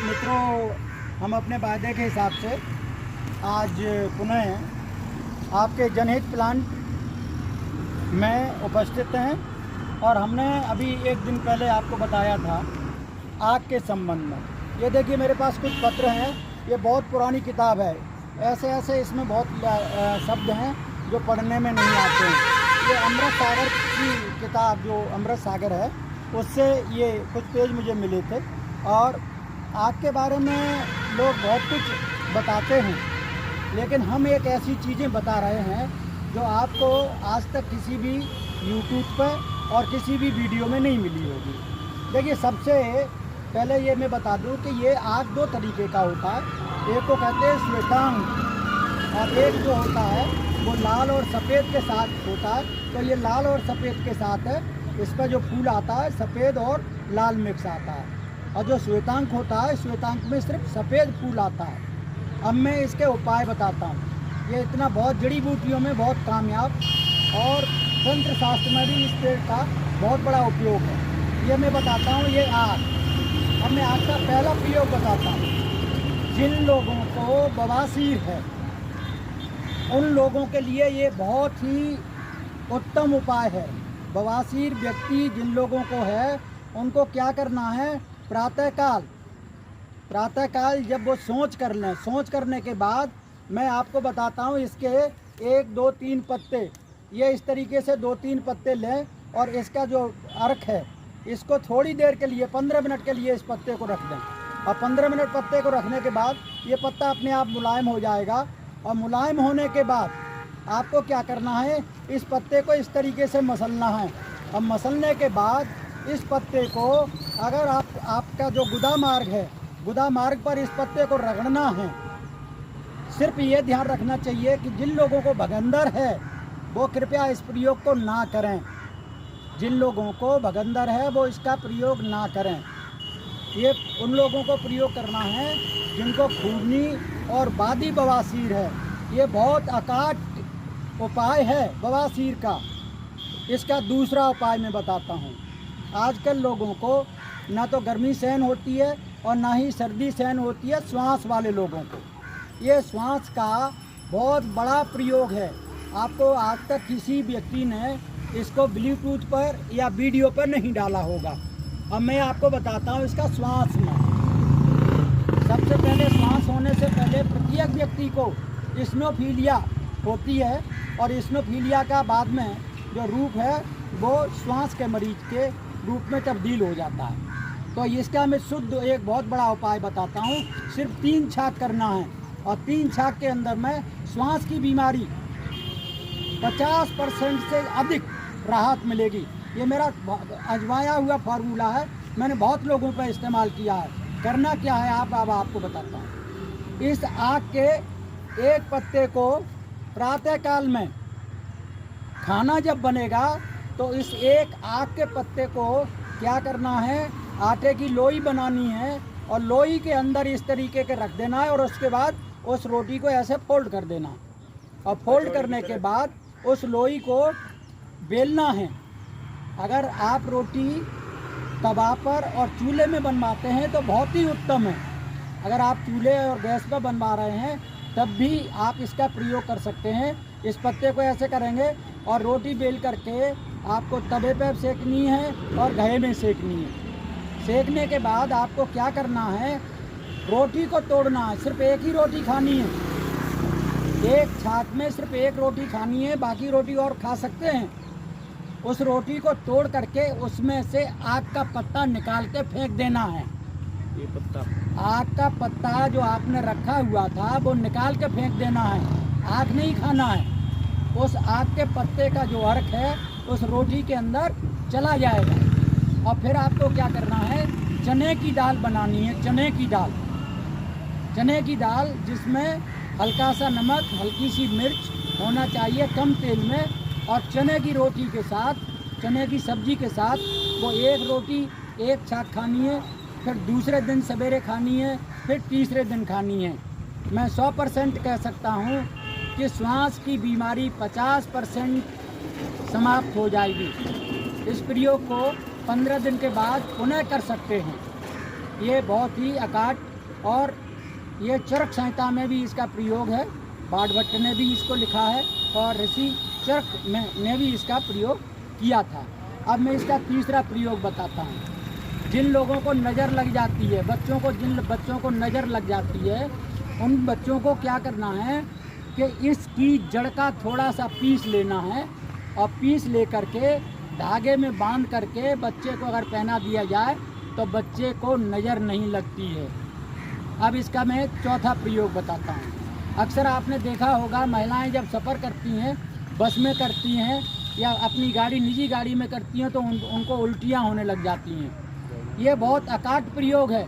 मित्रों, हम अपने वायदे के हिसाब से आज पुनः आपके जनहित प्लांट में उपस्थित हैं और हमने अभी एक दिन पहले आपको बताया था आग के संबंध में। ये देखिए मेरे पास कुछ पत्र हैं, ये बहुत पुरानी किताब है। ऐसे ऐसे इसमें बहुत शब्द हैं जो पढ़ने में नहीं आते हैं। ये अमृत सागर की किताब जो अमृत सागर है उससे ये कुछ पेज मुझे मिले थे और आग के बारे में लोग बहुत कुछ बताते हैं, लेकिन हम एक ऐसी चीज़ें बता रहे हैं जो आपको आज तक किसी भी यूट्यूब पर और किसी भी वीडियो में नहीं मिली होगी। देखिए, सबसे पहले ये मैं बता दूं कि ये आग दो तरीके का होता है। एक को कहते हैं श्वेतांग और एक जो होता है वो लाल और सफ़ेद के साथ होता है। तो ये लाल और सफ़ेद के साथ है, इस पर जो फूल आता है सफ़ेद और लाल मिक्स आता है। और जो श्वेतांक होता है, श्वेतांक में सिर्फ सफ़ेद फूल आता है। अब मैं इसके उपाय बताता हूँ। ये इतना बहुत जड़ी बूटियों में बहुत कामयाब और तंत्र शास्त्र में भी इस पेड़ का बहुत बड़ा उपयोग है। ये मैं बताता हूँ। ये आग, अब मैं आग का पहला प्रयोग बताता हूँ। जिन लोगों को बवासीर है उन लोगों के लिए ये बहुत ही उत्तम उपाय है। बवासीर व्यक्ति जिन लोगों को है उनको क्या करना है, प्रातःकाल जब वो सोच कर लें, सोच करने के बाद मैं आपको बताता हूँ इसके 1 2 3 पत्ते, ये इस तरीके से 2-3 पत्ते लें और इसका जो अर्क है इसको थोड़ी देर के लिए 15 मिनट के लिए इस पत्ते को रख दें। और 15 मिनट पत्ते को रखने के बाद ये पत्ता अपने आप मुलायम हो जाएगा। और मुलायम होने के बाद आपको क्या करना है, इस पत्ते को इस तरीके से मसलना है। और मसलने के बाद इस पत्ते को अगर आपका जो गुदा मार्ग है, गुदा मार्ग पर इस पत्ते को रगड़ना है। सिर्फ ये ध्यान रखना चाहिए कि जिन लोगों को भगंदर है वो कृपया इस प्रयोग को ना करें। जिन लोगों को भगंदर है वो इसका प्रयोग ना करें। ये उन लोगों को प्रयोग करना है जिनको खूनी और बादी बवासीर है। ये बहुत अकाट उपाय है बवासीर का। इसका दूसरा उपाय मैं बताता हूँ। आजकल लोगों को ना तो गर्मी सहन होती है और ना ही सर्दी सहन होती है, श्वास वाले लोगों को। ये श्वास का बहुत बड़ा प्रयोग है। आपको आज तक किसी व्यक्ति ने इसको ब्लूटूथ पर या वीडियो पर नहीं डाला होगा। अब मैं आपको बताता हूँ इसका श्वास में। सबसे पहले श्वास होने से पहले प्रत्येक व्यक्ति को इस्नोफीलिया होती है और इस्नोफीलिया का बाद में जो रूप है वो श्वास के मरीज के रूप में तब्दील हो जाता है। तो इसका मैं शुद्ध एक बहुत बड़ा उपाय बताता हूँ। सिर्फ 3 छाक करना है और 3 छाक के अंदर में श्वास की बीमारी 50% से अधिक राहत मिलेगी। ये मेरा आजमाया हुआ फार्मूला है, मैंने बहुत लोगों पर इस्तेमाल किया है। करना क्या है अब आपको बताता हूँ। इस आग के एक पत्ते को प्रातःकाल में खाना जब बनेगा तो इस एक आग के पत्ते को क्या करना है, आटे की लोई बनानी है और लोई के अंदर इस तरीके के रख देना है और उसके बाद उस रोटी को ऐसे फोल्ड कर देना। और फोल्ड करने के बाद उस लोई को बेलना है। अगर आप रोटी तवा पर और चूल्हे में बनवाते हैं तो बहुत ही उत्तम है। अगर आप चूल्हे और गैस पर बनवा रहे हैं तब भी आप इसका प्रयोग कर सकते हैं। इस पत्ते को ऐसे करेंगे और रोटी बेल करके आपको तवे पर सेकनी है और घए में सेकनी है। सेकने के बाद आपको क्या करना है, रोटी को तोड़ना है। सिर्फ एक ही रोटी खानी है। एक छाक में सिर्फ एक रोटी खानी है, बाकी रोटी और खा सकते हैं। उस रोटी को तोड़ करके उसमें से आग का पत्ता निकाल के फेंक देना है। ये पत्ता, आग का पत्ता जो आपने रखा हुआ था वो निकाल के फेंक देना है। आग नहीं खाना है। उस आग के पत्ते का जो अर्क है उस रोटी के अंदर चला जाएगा। और फिर आपको क्या करना है, चने की दाल बनानी है। चने की दाल जिसमें हल्का सा नमक, हल्की सी मिर्च होना चाहिए, कम तेल में। और चने की रोटी के साथ, चने की सब्जी के साथ वो एक रोटी एक छाक खानी है। फिर दूसरे दिन सवेरे खानी है, फिर तीसरे दिन खानी है। मैं 100% कह सकता हूँ कि श्वास की बीमारी 50% समाप्त हो जाएगी। इस प्रयोग को 15 दिन के बाद पुनः कर सकते हैं। ये बहुत ही अकाट और ये चरक संहिता में भी इसका प्रयोग है। बाणभट्ट ने भी इसको लिखा है और ऋषि चरक ने भी इसका प्रयोग किया था। अब मैं इसका तीसरा प्रयोग बताता हूँ। जिन लोगों को नज़र लग जाती है, जिन बच्चों को नज़र लग जाती है, उन बच्चों को क्या करना है कि इसकी जड़ का थोड़ा सा पीस लेना है और पीस ले करके धागे में बांध करके बच्चे को अगर पहना दिया जाए तो बच्चे को नज़र नहीं लगती है। अब इसका मैं चौथा प्रयोग बताता हूँ। अक्सर आपने देखा होगा महिलाएं जब सफ़र करती हैं, बस में करती हैं या अपनी गाड़ी निजी गाड़ी में करती हैं तो उनको उल्टियाँ होने लग जाती हैं। ये बहुत अकाट प्रयोग है।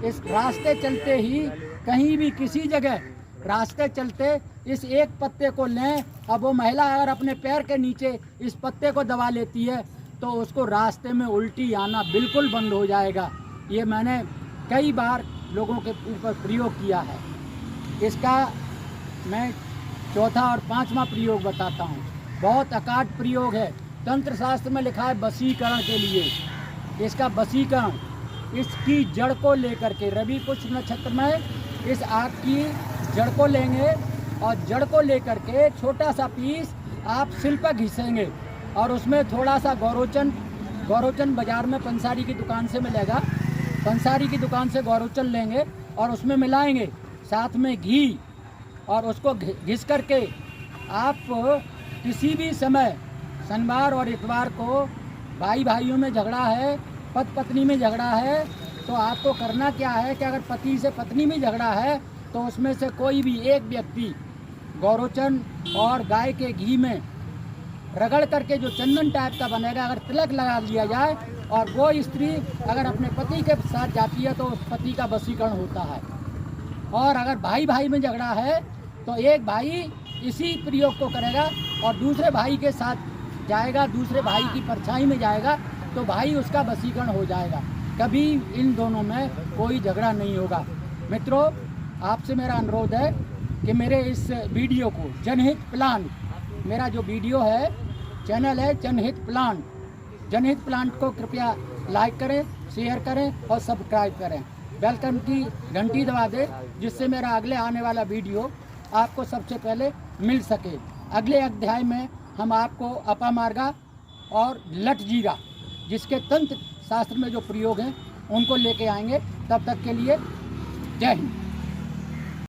इस रास्ते चलते ही कहीं भी किसी जगह रास्ते चलते इस एक पत्ते को लें। अब वो महिला अगर अपने पैर के नीचे इस पत्ते को दबा लेती है तो उसको रास्ते में उल्टी आना बिल्कुल बंद हो जाएगा। ये मैंने कई बार लोगों के ऊपर प्रयोग किया है। इसका मैं चौथा और पांचवा प्रयोग बताता हूँ। बहुत अकाट प्रयोग है। तंत्र शास्त्र में लिखा है वशीकरण के लिए। इसका वशीकरण, इसकी जड़ को लेकर के रवि पुष्य नक्षत्र में इस आग की जड़ को लेंगे और जड़ को लेकर के छोटा सा पीस आप सिल पर घिसेंगे और उसमें थोड़ा सा गौरोचन बाजार में पंसारी की दुकान से मिलेगा। पंसारी की दुकान से गौरोचन लेंगे और उसमें मिलाएंगे, साथ में घी, और उसको घिस करके आप किसी भी समय शनिवार और इतवार को भाइयों में झगड़ा है, पत्नी में झगड़ा है, तो आपको करना क्या है कि अगर पति से पत्नी में झगड़ा है तो उसमें से कोई भी एक व्यक्ति गौरोचन और गाय के घी में रगड़ करके जो चंदन टाइप का बनेगा, अगर तिलक लगा दिया जाए और वो स्त्री अगर अपने पति के साथ जाती है तो उस पति का वशीकरण होता है। और अगर भाई में झगड़ा है तो एक भाई इसी प्रयोग को करेगा और दूसरे भाई के साथ जाएगा, दूसरे भाई की परछाई में जाएगा तो भाई उसका वशीकरण हो जाएगा। कभी इन दोनों में कोई झगड़ा नहीं होगा। मित्रों, आपसे मेरा अनुरोध है कि मेरे इस वीडियो को जनहित प्लांट, मेरा जो वीडियो है चैनल है जनहित प्लांट को कृपया लाइक करें, शेयर करें और सब्सक्राइब करें। बेलकन की घंटी दबा दें जिससे मेरा अगले आने वाला वीडियो आपको सबसे पहले मिल सके। अगले अध्याय में हम आपको अपामार्गा और लटजीरा, जिसके तंत्र शास्त्र में जो प्रयोग हैं, उनको लेके आएंगे। तब तक के लिए जय हिंद।